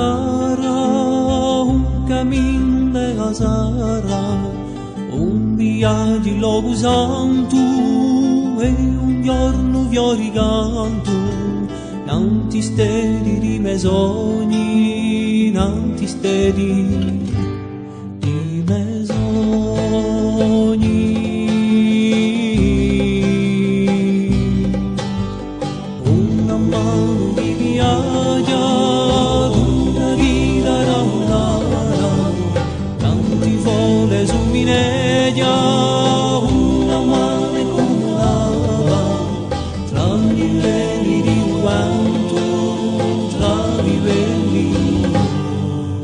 sarà un cammin de sarà un viaggio logo santo e un giorno fiori canto non ti stedi di me sogni non ti stedi di me sogni. Una mano mi viaggia una vita raunara tanti vole su mineglia una mano come lava tra i veli di quanto tra i veli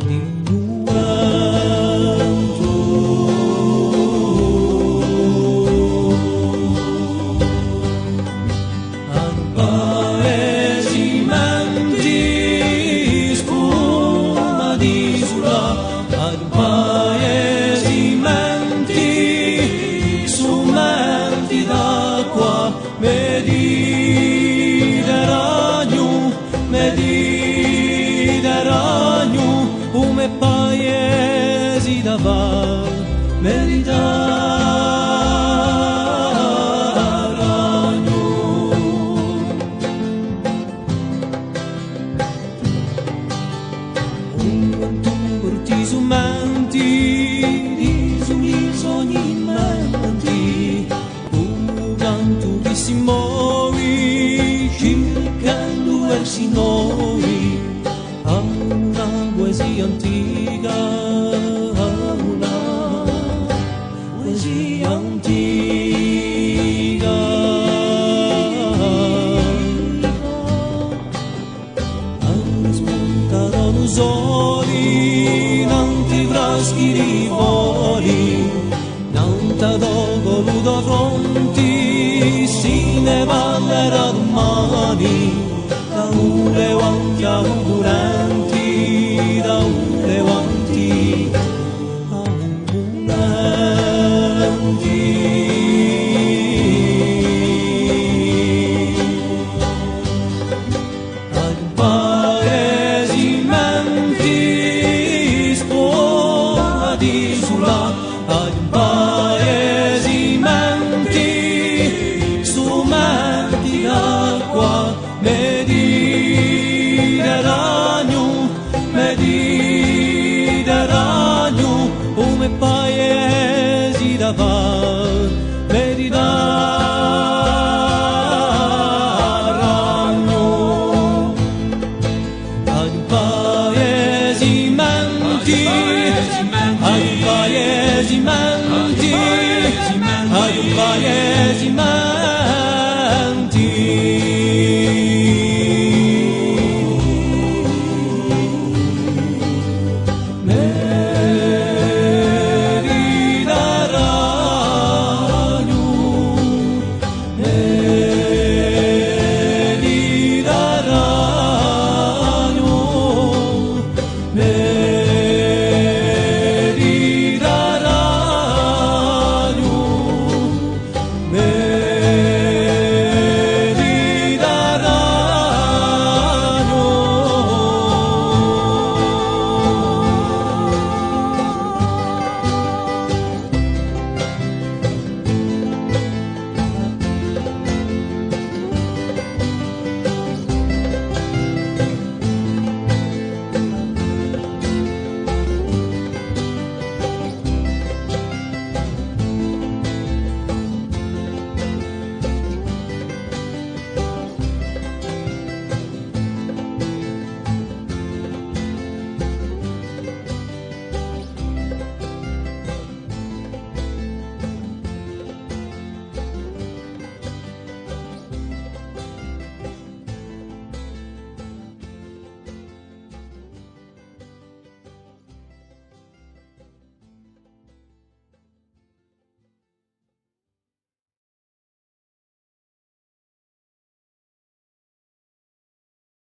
di quanto al paesimenti spuma di sulla al paesimenti sumenti d'acqua Mediterraneo come paesi da val Mediterraneo. Ti sumenti di sugli sogni menti un canto che si muove cercando versi nuovi a una poesia antica a una poesia antica hanno spuntato lo soli tanti fraschi di fuori non t'ho voluto fronti si ne parlerà domani da ure quanti auguranti da ure quanti auguranti al paesimenti spuati sulla al paesimenti sumenti d'acqua Mediterraneo come paesi da val Mediterraneo al paesimenti al paesimenti